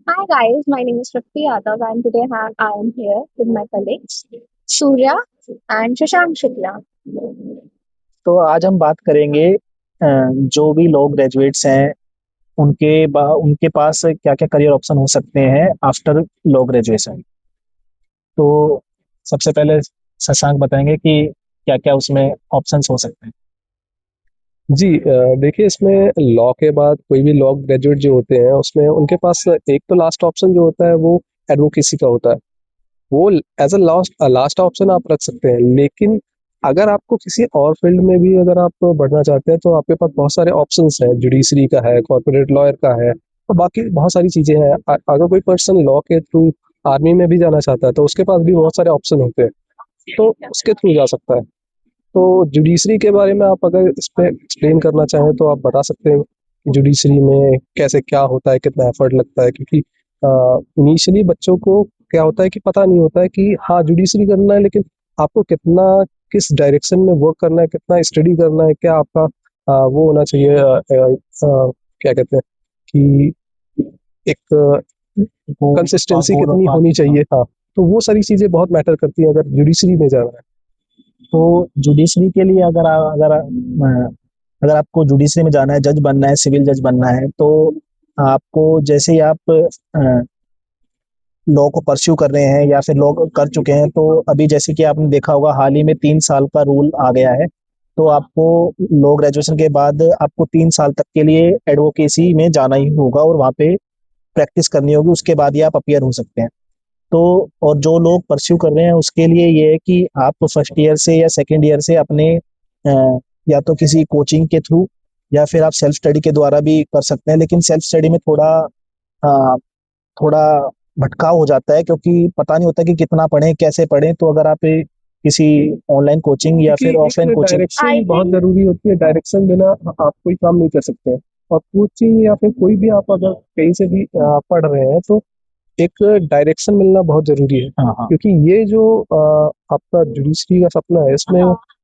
Hi guys, my name is Shakti Yadav and today I am here with my colleagues Surya and Shashank Shukla. तो आज हम बात करेंगे जो भी लोग ग्रेजुएट्स हैं उनके पास क्या-क्या करियर ऑप्शन हो सकते हैं आफ्टर लॉ ग्रेजुएशन। तो सबसे पहले शशांक बताएँगे कि क्या-क्या उसमें ऑप्शंस हो सकते हैं? जी देखिए इसमें लॉ के बाद कोई भी लॉ ग्रेजुएट जो होते हैं उसमें उनके पास एक तो लास्ट ऑप्शन जो होता है वो एडवोकेसी का होता है। वो एज़ अ लास्ट ऑप्शन आप रख सकते हैं। लेकिन अगर आपको किसी और फ़ील्ड में भी अगर आप बढ़ना चाहते हैं तो आपके पास बहुत सारे ऑप्शंस हैं। जुडिशरी का है, कॉर्पोरेट लॉयर का है और बाकी बहुत सारी चीज़ें हैं। अगर कोई पर्सन लॉ के थ्रू आर्मी में भी जाना चाहता है तो उसके पास भी बहुत सारे ऑप्शन होते हैं। तो उसके थ्रू जा सकता है। तो जुडिशरी के बारे में आप अगर इस पे एक्सप्लेन करना चाहें तो आप बता सकते हैं कि जुडिशरी में कैसे क्या होता है, कितना एफर्ट लगता है? क्योंकि इनिशियली बच्चों को क्या होता है कि पता नहीं होता है कि हाँ, जुडिशरी करना है लेकिन आपको कितना किस डायरेक्शन में वर्क करना है, कितना स्टडी करना है, क्या आपका वो होना चाहिए क्या कहते हैं कि एक कंसिस्टेंसी गोल और कितनी पाथ होनी हाँ। चाहिए? हाँ, तो वो सारी चीज़ें बहुत मैटर करती हैं अगर जुडिशरी में जाना है। तो जुडिशरी के लिए अगर आपको जुडिशरी में जाना है, जज बनना है, सिविल जज बनना है, तो आपको जैसे ही आप लॉ को परस्यू कर रहे हैं या फिर लॉ कर चुके हैं, तो अभी जैसे कि आपने देखा होगा हाल ही में 3 साल का रूल आ गया है। तो आपको लॉ ग्रेजुएशन के बाद आपको 3 साल तक के लिए एडवोकेसी में जाना ही होगा और वहाँ पे प्रैक्टिस करनी होगी, उसके बाद ही आप अपीयर हो सकते हैं। तो और जो लोग परस्यू कर रहे हैं उसके लिए ये है कि आप फर्स्ट ईयर से या सेकंड ईयर से अपने या तो किसी कोचिंग के थ्रू या फिर आप सेल्फ स्टडी के द्वारा भी कर सकते हैं, लेकिन सेल्फ स्टडी में अ, थोड़ा भटकाव हो जाता है क्योंकि पता नहीं होता कि कितना पढ़ें, कैसे पढ़ें। तो अगर आप किसी ऑनलाइन कोचिंग या क्योंकि फिर ऑफलाइन एक कोचिंग डायरेक्शन I बहुत think ज़रूरी होती है, डायरेक्शन बिना आप कोई काम नहीं कर सकते हैं। और कोचिंग या फिर कोई भी आप अगर कहीं से भी पढ़ रहे हैं तो एक डायरेक्शन मिलना बहुत ज़रूरी है। हाँ, हाँ। क्योंकि ये जो आपका जुडिशरी का सपना है इसमें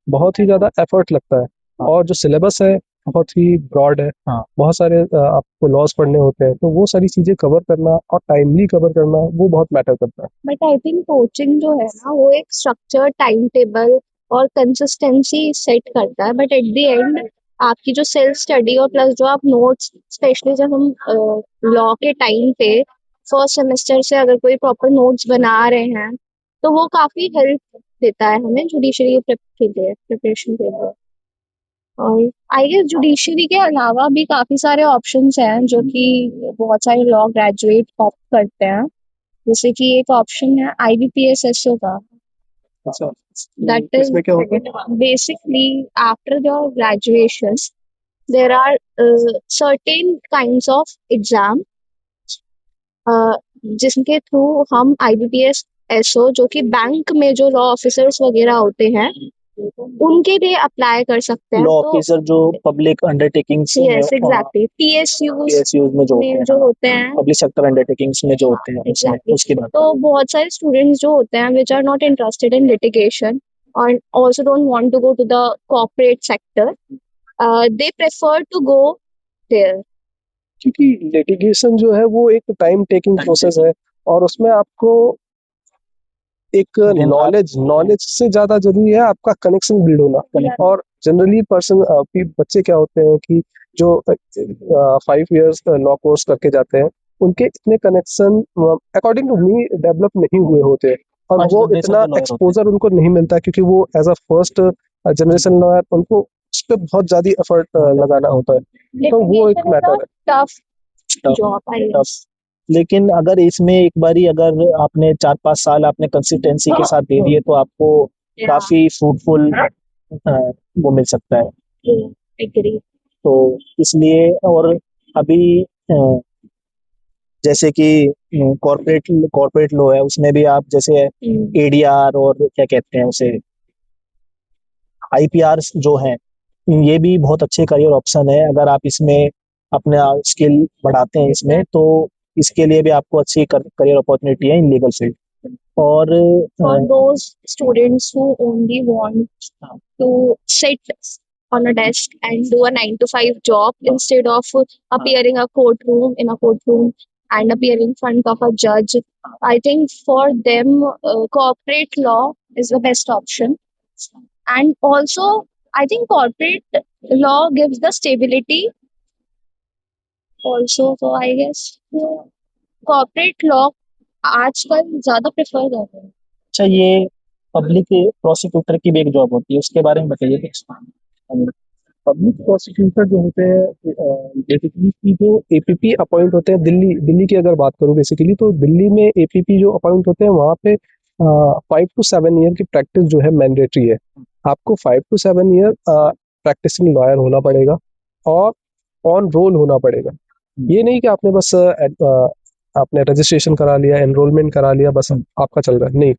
बहुत ही ज़्यादा एफर्ट लगता है और जो सिलेबस है बहुत ही ब्रॉड है। हाँ। बहुत सारे आपको लॉज़ पढ़ने होते हैं, तो वो सारी चीज़ें कवर करना और टाइमली कवर करना वो बहुत मैटर करता है। बट आई थिंक कोचिंग जो है ना वो एक स्ट्रक्चर टाइम टेबल और कंसिस्टेंसी सेट करता है बट एट द एंड आपकी जो सेल्फ स्टडी और प्लस जो आप नोट्स स्पेशली जब हम लॉ के टाइम पे फर्स्ट सेमेस्टर से अगर कोई प्रॉपर नोट्स बना रहे हैं तो वो काफी हेल्प देता है हमें जुडिशरी के लिए प्रिपरेशन के लिए। और आई गेस जुडिशरी के अलावा भी काफी सारे ऑप्शंस हैं जो कि बहुत सारे लॉ ग्रेजुएट ऑप्ट करते हैं, जैसे कि एक ऑप्शन है आईबीपीएस एसओ का। अच्छा, दैट इज इसमें क्या होता है? Basically after your graduation there are certain kinds of exam जिसके थ्रू हम आईबीपीएस एसओ जो कि बैंक में जो लॉ ऑफिसर्स वगैरह होते हैं उनके लिए अप्लाई कर सकते हैं। लॉ तो ऑफिसर जो पब्लिक अंडरटेकिंग्स में यस एग्जैक्टली पीएसयूज पीएसयूज में जो होते में हैं, जो होते हैं पब्लिक सेक्टर अंडरटेकिंग्स में जो हाँ होते हैं उसमें एग्जैक्टली उसकी बात तो बहुत सारे स्टूडेंट्स जो होते हैं which are not interested in litigation और also don't want to go to the corporate sector, they prefer to go there. क्योंकि लिटिगेशन जो है वो एक टाइम टेकिंग प्रोसेस है और उसमें आपको एक दिन रात नॉलेज नॉलेज से ज़्यादा ज़रूरी है आपका कनेक्शन बिल्ड होना। और जनरली बच्चे क्या होते हैं कि जो 5 इयर्स लॉ कोर्स करके जाते हैं, उनके इतने connection according to me develop नहीं हुए होते और फर्स्ट वो जनरेशन इतना के लॉयर होते हैं। एक्सपोज़र उनको नहीं मिलता क्योंकि वो as a first generation lawyer उनको उस पे बहुत ज़्यादा एफर्ट लगाना होता है। तो वो एक Litigation is a मैटर है। tough tough job, I tough guess. लेकिन अगर इसमें एक बारी अगर आपने 4-5 साल आपने कंसिस्टेंसी के साथ दे दिए तो आपको Yeah, काफ़ी फ्रूटफुल वो मिल सकता है। true, agree. तो इसलिए और अभी जैसे कि कॉर्पोरेट कॉर्पोरेट लॉ है उसमें भी आप जैसे Mm. एडीआर और क्या कहते हैं उसे आईपीआर जो हैं, ये भी बहुत अच्छे करियर ऑप्शन है। अगर आप इसमें अपना स्किल बढ़ाते हैं इसमें तो इसके लिए भी आपको अच्छी करियर अपॉर्चुनिटी है इन लीगल फील्ड। और For those students who only want to sit on a desk and do a 9 to 5 job instead of appearing a courtroom in a courtroom and appear in front of a judge. I think for them, corporate law is the best option. And also, I think corporate law gives the stability also. So I guess corporate law आजकल ज़्यादा prefer कर रहे हैं। अच्छा, ये public prosecutor की भी एक जॉब होती है, उसके बारे में बताइए कुछ। पब्लिक प्रोसिक्यूटर जो होते हैं बेसिकली की जो एपीपी अपॉइंट होते हैं, दिल्ली दिल्ली की अगर बात करूँ बेसिकली, तो दिल्ली में एपीपी जो अपॉइंट होते हैं वहाँ पे 5 to 7 ईयर की प्रैक्टिस जो है मैंडेटरी है। आपको 5 to 7 ईयर प्रैक्टिसिंग लॉयर होना पड़ेगा और ऑन रोल होना पड़ेगा। ये नहीं कि आपने बस आपने रजिस्ट्रेशन करा लिया, एनरोलमेंट करा लिया, बस आपका चल रहा है, नहीं।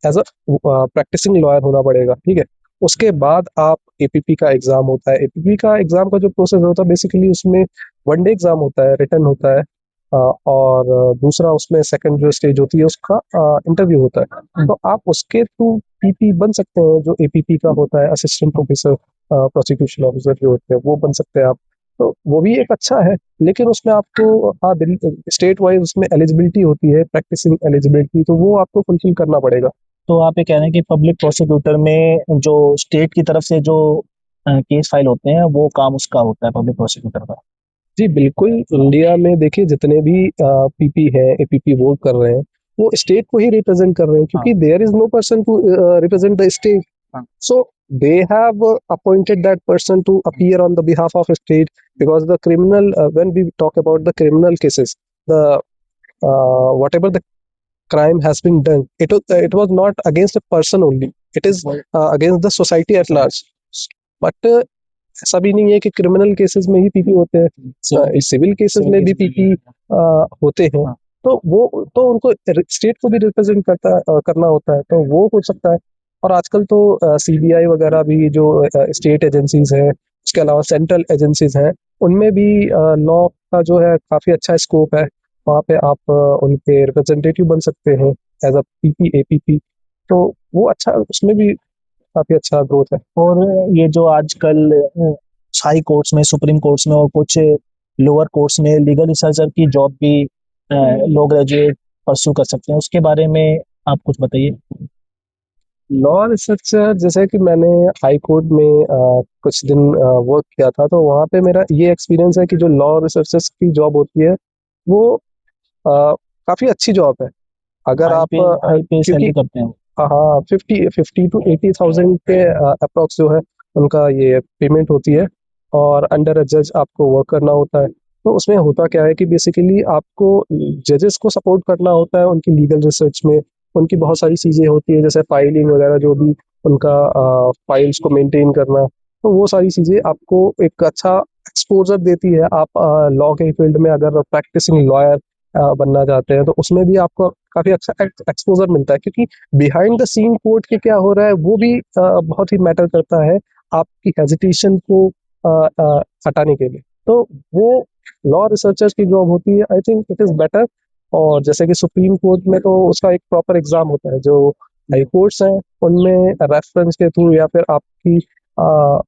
एज अ प्रैक्टिसिंग लॉयर होना पड़ेगा, ठीक है। उसके बाद आप एपीपी का एग्जाम होता है। एपीपी का एग्जाम का जो प्रोसेस होता है बेसिकली, उसमें 1 डे एग्जाम होता है, रिटर्न होता है, और दूसरा उसमें सेकंड जो स्टेज होती है उसका इंटरव्यू होता है। तो आप उसके थ्रू पीपी बन सकते हैं, जो एपीपी का होता है, असिस्टेंट प्रोफेसर प्रोसिक्यूशन ऑफिसर जो होते हैं वो बन सकते हैं आप। तो वो भी एक अच्छा है, लेकिन उसमें आपको हाँ स्टेट वाइज उसमें एलिजिबिलिटी होती है, प्रैक्टिसिंग एलिजिबिलिटी, तो वो आपको फुलफिल करना पड़ेगा। तो आप ये कह रहे हैं कि पब्लिक प्रोसिक्यूटर में जो स्टेट की तरफ से जो केस फाइल होते हैं वो काम उसका होता है, पब्लिक प्रोसिक्यूटर का। जी बिल्कुल। इंडिया में देखिए जितने भी पीपी हैं, एपीपी वो कर रहे हैं, वो स्टेट को ही रिप्रेजेंट कर रहे हैं, क्योंकि there is no person to represent the state. हाँ। So they have appointed that person to appear on the behalf of a state, because the criminal when we talk about the criminal cases, the whatever the crime has been done, it was not against a person only, it is against the society at large. But ऐसा भी नहीं है कि criminal cases में ही PP होते हैं, civil cases में भी पीपी होते हैं। तो वो तो उनको स्टेट को भी रिप्रेजेंट करना होता है, तो वो हो सकता है। और आजकल तो सीबीआई वगैरह भी जो स्टेट एजेंसीज हैं, उसके अलावा सेंट्रल एजेंसीज हैं, उनमें भी लॉ का जो है काफ़ी अच्छा स्कोप है। वहाँ पे आप उनके रिप्रेजेंटेटिव बन सकते हैं एज अ पीपी एपीपी, तो वो अच्छा, उसमें भी काफ़ी अच्छा ग्रोथ है। और ये जो आजकल हाई कोर्ट्स में, सुप्रीम कोर्ट्स में और कुछ लोअर कोर्ट्स में लीगल रिसर्चर की जॉब भी लोग ग्रेजुएट परस्यू कर सकते हैं, उसके बारे में आप कुछ बताइए। लॉ रिसर्चर, जैसे कि मैंने हाई कोर्ट में कुछ दिन वर्क किया था, तो वहाँ पे मेरा ये एक्सपीरियंस है कि जो लॉ रिसर्चर्स की जॉब होती है वो काफ़ी अच्छी जॉब है। अगर आप हाई पे क्योंकि सैलरी करते हैं। हाँ 50 to 80 थाउजेंड के अप्रॉक्स जो है उनका ये पेमेंट होती है, और अंडर अ जज आपको वर्क करना होता है। तो उसमें होता क्या है कि बेसिकली आपको जजेस को सपोर्ट करना होता है उनकी लीगल रिसर्च में। उनकी बहुत सारी चीज़ें होती है, जैसे फाइलिंग वगैरह, जो भी उनका फाइल्स को मेंटेन करना, तो वो सारी चीज़ें आपको एक अच्छा एक्सपोजर देती है। आप लॉ के फील्ड में अगर प्रैक्टिसिंग लॉयर बनना चाहते हैं, तो उसमें भी आपको काफ़ी अच्छा एक्सपोजर मिलता है, क्योंकि बिहाइंड द सीन कोर्ट के क्या हो रहा है वो भी बहुत ही मैटर करता है आपकी हेजिटेशन को हटाने के लिए। तो वो लॉ रिसर्चर्स की जॉब होती है, I think it is better. और जैसे कि सुप्रीम कोर्ट में तो उसका एक प्रॉपर एग्जाम होता है, जो हाई कोर्ट्स हैं उनमें रेफरेंस के थ्रू या फिर आपकी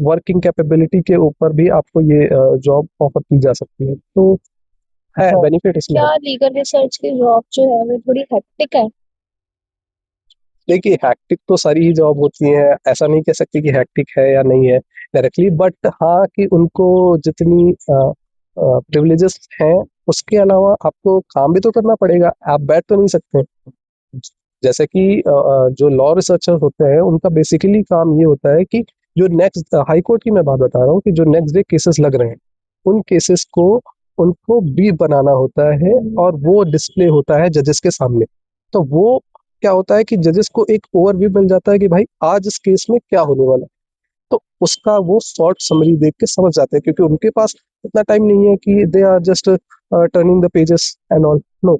वर्किंग कैपेबिलिटी के ऊपर भी आपको ये जॉब ऑफर की जा सकती है, तो है बेनिफिट इसमें। क्या लीगल रिसर्च की जॉब जो है वो थोड़ी हेक्टिक है? देखिए हैक्टिक तो सारी ही जॉब होती हैं, ऐसा नहीं कह सकते कि हैक्टिक है या नहीं है डायरेक्टली, बट हाँ कि उनको जितनी प्रिविलेजेस हैं उसके अलावा आपको काम भी तो करना पड़ेगा, आप बैठ तो नहीं सकते। जैसे कि जो लॉ रिसर्चर होते हैं उनका बेसिकली काम ये होता है कि जो नेक्स्ट हाई कोर्ट की मैं बात बता रहा हूँ, कि जो नेक्स्ट डे केसेस लग रहे हैं उन केसेस को उनको ब्रीफ बनाना होता है, और वो डिस्प्ले होता है जजेस के सामने। तो वो क्या होता है कि जजेस को एक ओवरव्यू मिल जाता है कि भाई आज इस केस में क्या होने वाला है, तो उसका वो शॉर्ट समरी देख के समझ जाते हैं, क्योंकि उनके पास इतना टाइम नहीं है कि they are just turning the pages and all, no.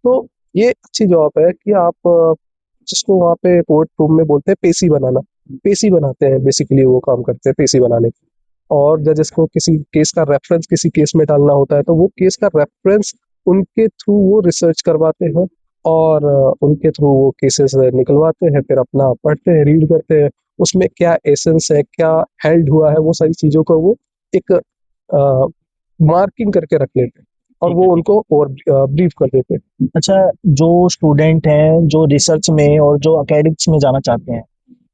तो ये अच्छी जॉब है कि आप जिसको वहाँ पे कोर्ट रूम में बोलते हैं पेशी बनाना, पेशी बनाते हैं, बेसिकली वो काम करते हैं पेशी बनाने की। और जजेस को किसी केस का रेफरेंस किसी केस में डालना होता है, तो वो केस का रेफरेंस उनके थ्रू वो रिसर्च करवाते हैं, और उनके थ्रू वो केसेस निकलवाते हैं, फिर अपना पढ़ते हैं, रीड करते हैं, उसमें क्या एसेंस है, क्या हेल्ड हुआ है, वो सारी चीज़ों को वो एक मार्किंग करके रख लेते हैं। और वो उनको और ब्रीफ कर देते हैं। अच्छा, जो स्टूडेंट हैं जो रिसर्च में और जो एकेडमिक्स में जाना चाहते हैं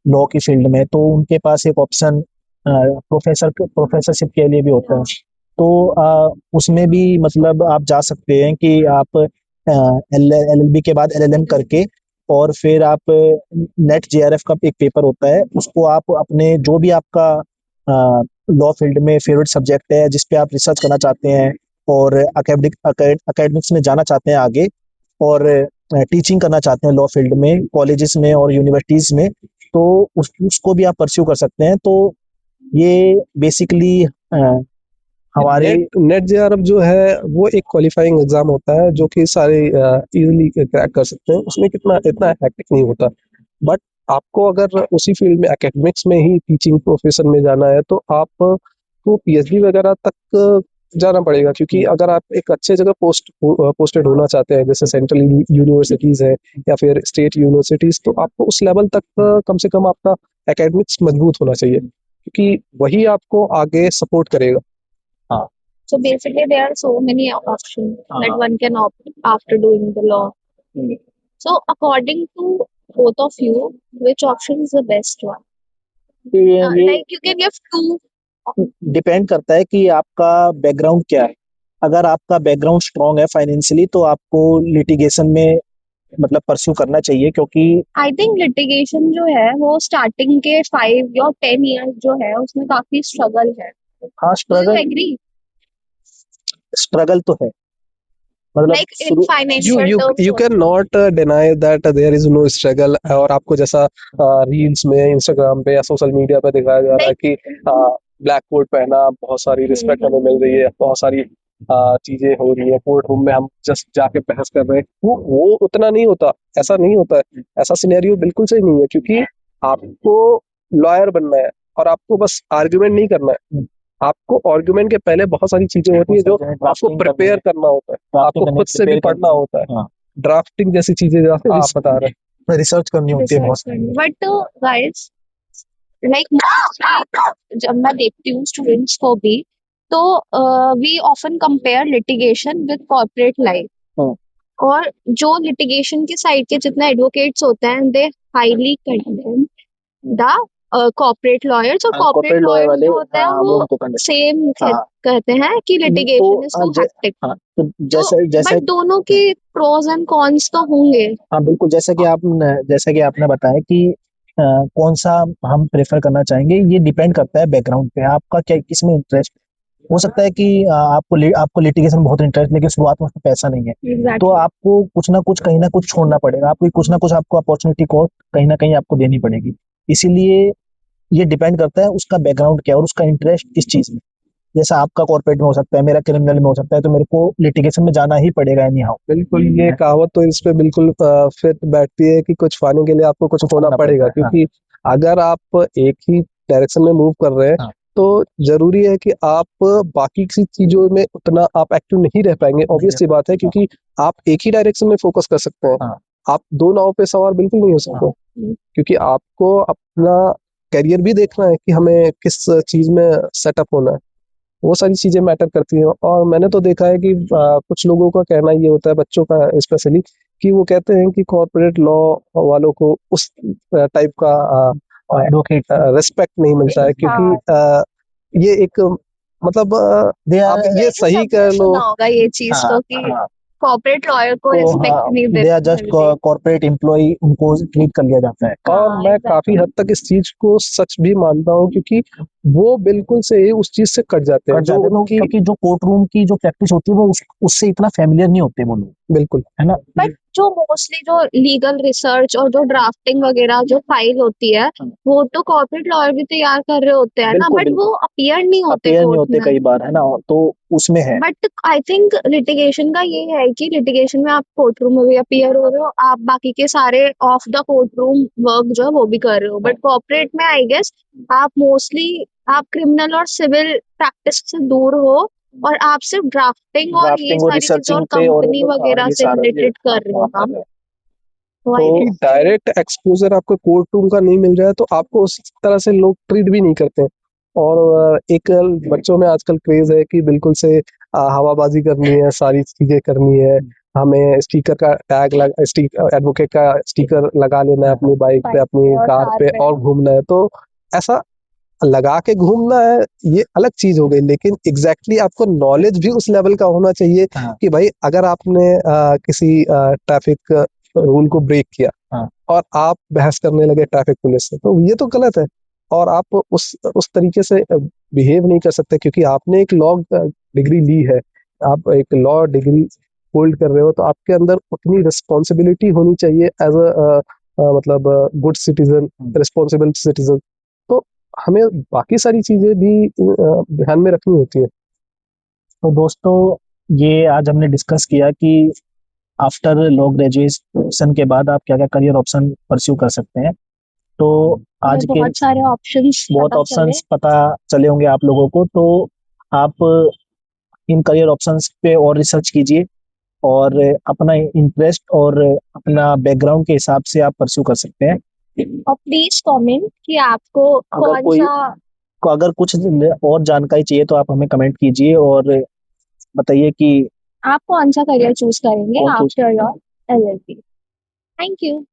लॉ की फील्ड में, तो उनके पास एक ऑप्शन प्रोफेसरशिप के लिए भी होता है। तो उसमें भी मतलब आप जा सकते हैं कि आप एलएलबी के बाद एलएलएम करके, और फिर आप नेट जेआरएफ का एक पेपर होता है, उसको आप अपने जो भी आपका लॉ फील्ड में फेवरेट सब्जेक्ट है जिस पे आप रिसर्च करना चाहते हैं और एकेडमिक्स में जाना चाहते हैं आगे, और टीचिंग करना चाहते हैं लॉ फील्ड में कॉलेजेस में और यूनिवर्सिटीज में, तो उसको भी आप परस्यू कर सकते हैं। तो ये बेसिकली हमारे नेट जेआरएफ जो है वो एक क्वालिफाइंग एग्जाम होता है जो कि सारे इजीली क्रैक कर सकते हैं, उसमें कितना इतना हैक्टिक नहीं होता। बट आपको अगर उसी फील्ड में एकेडमिक्स में ही टीचिंग प्रोफेशन में जाना है तो आपको पीएचडी वगैरह तक जाना पड़ेगा, क्योंकि अगर आप एक अच्छे जगह पोस्टेड होना चाहते हैं जैसे सेंट्रल यूनिवर्सिटीज है या फिर स्टेट यूनिवर्सिटीज, तो आपको उस लेवल तक कम से कम आपका एकेडमिक्स मजबूत होना चाहिए, क्योंकि वही आपको आगे सपोर्ट करेगा। So basically, there are so many options that one can opt after doing the law. So according to both of you, which option is the best one? ये Like you can give two. Depend करता है कि आपका background क्या है। अगर आपका background strong है फाइनेंशियली तो आपको लिटिगेशन में मतलब परस्यू करना चाहिए, क्योंकि I think litigation जो है वो starting के 5 या 10 years जो है उसमें काफी struggle है. हाँ Do you agree? स्ट्रगल तो है, मतलब Like in financial you terms you also. cannot deny that there is no struggle। और आपको जैसा रील्स में इंस्टाग्राम पे या सोशल मीडिया पे दिखाया जा रहा है कि ब्लैक कोट पहना, बहुत सारी रिस्पेक्ट हमें मिल रही है, बहुत सारी चीजें हो रही है, कोर्ट रूम में हम जस्ट जाके बहस कर रहे हैं, वो उतना नहीं होता, ऐसा नहीं होता है, ऐसा सिनेरियो बिल्कुल सही नहीं है, क्योंकि आपको लॉयर बनना है और आपको बस आर्ग्यूमेंट नहीं करना है, आपको आर्ग्यूमेंट के पहले बहुत सारी चीजें होती है जो आपको प्रिपेयर करना होता है, आपको खुद से भी पढ़ना होता है, ड्राफ्टिंग जैसी चीजें जैसे आप बता रहे हैं, रिसर्च करनी होती है बहुत सारी। But guys, like mostly जब मैं देखती हूँ स्टूडेंट्स को भी, तो we often compare litigation with corporate life. और जो litigation के साइड के जितने advocates होते हैं, they highly condemn the corporate lawyers, और corporate lawyers जो होते हैं वो सेम कहते हैं कि litigation is so hectic. तो जैसे बट दोनों के pros and cons तो होंगे। हाँ बिल्कुल, जैसा कि आपने बताया कि कौन सा हम प्रेफर करना चाहेंगे, ये डिपेंड करता है बैकग्राउंड पे, आपका क्या किसमें इंटरेस्ट। हो सकता है कि आपको लिटिगेशन बहुत इंटरेस्ट, लेकिन शुरुआत में उसमें पैसा नहीं है, Exactly. तो आपको कुछ ना कुछ कहीं ना कुछ छोड़ना पड़ेगा, आपको कुछ ना कुछ आपको अपॉर्चुनिटी को कहीं ना कहीं आपको देनी पड़ेगी। इसीलिए ये डिपेंड करता है उसका बैकग्राउंड क्या है और उसका इंटरेस्ट किस चीज में। जैसा आपका कॉर्पोरेट में हो सकता है, मेरा क्रिमिनल में हो सकता है, तो मेरे को लिटिगेशन में जाना ही पड़ेगा एनी हाउ। बिल्कुल, ये कहावत तो इस पे बिल्कुल फिट बैठती है कि कुछ पाने के लिए आपको कुछ खोना पड़ेगा, क्योंकि अगर आप एक ही डायरेक्शन में मूव कर रहे हैं तो जरूरी है कि आप बाकी की चीजों में उतना आप एक्टिव नहीं रह पाएंगे, ऑब्वियस सी बात है, क्योंकि आप एक ही डायरेक्शन में फोकस कर सकते हैं, आप दो नाव पे सवार बिल्कुल नहीं हो सकते, क्योंकि आपको अपना करियर भी देखना है कि हमें किस चीज में सेटअप होना है, वो सारी चीजें मैटर करती हैं। और मैंने तो देखा है कि कुछ लोगों का कहना ये होता है, बच्चों का स्पेशली, कि वो कहते हैं कि कॉर्पोरेट लॉ वालों को उस टाइप का एडवोकेट रिस्पेक्ट नहीं मिलता है, क्योंकि ये एक मतलब आप ये सही कह लो, सुना होगा ये चीज तो कि कॉर्पोरेट लॉयर को रिस्पेक्ट नहीं they are just corporate employ, उनको ट्रीट कर लिया जाता है। और मैं काफी हद तक इस चीज को सच भी मानता हूँ, क्योंकि वो बिल्कुल से ही उस चीज से कट जाते हैं, क्योंकि जो कोर्ट रूम की जो प्रैक्टिस होती है वो उससे इतना फेमिलियर नहीं होते वो लोग, बिल्कुल, है ना। बट जो मोस्टली जो लीगल रिसर्च और जो ड्राफ्टिंग वगैरह जो फाइल होती है वो तो कॉर्पोरेट लॉयर भी तैयार कर रहे होते हैं ना, बट वो अपीयर नहीं होते कई बार, है ना, तो उसमें है। बट आई थिंक लिटिगेशन का ये है कि लिटिगेशन में आप कोर्ट रूम में भी अपीयर हो रहे हो, आप बाकी के सारे of the court room work जो है वो भी कर रहे हो, बट कॉर्पोरेट में आई गेस आप मोस्टली आप क्रिमिनल और सिविल प्रैक्टिस से दूर हो और आप सिर्फ ड्राफ्टिंग और ये सारी चीजें और कंपनी वगैरह से रिलेटेड कर रहे हो काम। तो डायरेक्ट एक्सपोजर आपको कोर्ट रूम का नहीं मिल रहा है तो आपको उस तरह से लोग ट्रीट भी नहीं करते हैं। और एक बच्चों में आजकल क्रेज है कि बिल्कुल से हवाबाजी करनी है, सारी चीजें करनी है, हमें स्टिकर का टैग एडवोकेट का स्टिकर लगा लेना है अपनी बाइक पे, अपनी कार पे और घूमना है। तो ऐसा लगा के घूमना है, ये अलग चीज हो गई, लेकिन एग्जैक्टली आपको नॉलेज भी उस लेवल का होना चाहिए कि भाई अगर आपने किसी ट्रैफिक रूल को ब्रेक किया और आप बहस करने लगे ट्रैफिक पुलिस से, तो ये तो गलत है। और आप उस तरीके से बिहेव नहीं कर सकते, क्योंकि आपने एक लॉ डिग्री ली है, आप एक लॉ डिग्री होल्ड कर रहे हो, तो आपके अंदर उतनी रिस्पॉन्सिबिलिटी होनी चाहिए एज मतलब गुड सिटीजन, रिस्पॉन्सिबल सिटीजन। तो हमें बाकी सारी चीजें भी ध्यान में रखनी होती है। तो दोस्तों, ये आज हमने डिस्कस किया कि आफ्टर लॉ ग्रेजुएशन के बाद आप क्या क्या करियर ऑप्शन परस्यू कर सकते हैं। तो आज के बहुत सारे ऑप्शंस पता चले होंगे आप लोगों को। तो आप इन करियर ऑप्शंस पे और रिसर्च कीजिए और अपना इंटरेस्ट और अपना बैकग्राउंड के हिसाब से आप परस्यू कर सकते हैं। और प्लीज कमेंट कि आपको अगर कुछ और जानकारी चाहिए तो आप हमें कमेंट कीजिए और बताइए कि आप कौन सा करियर चूज करेंगे after your LLB। Thank you.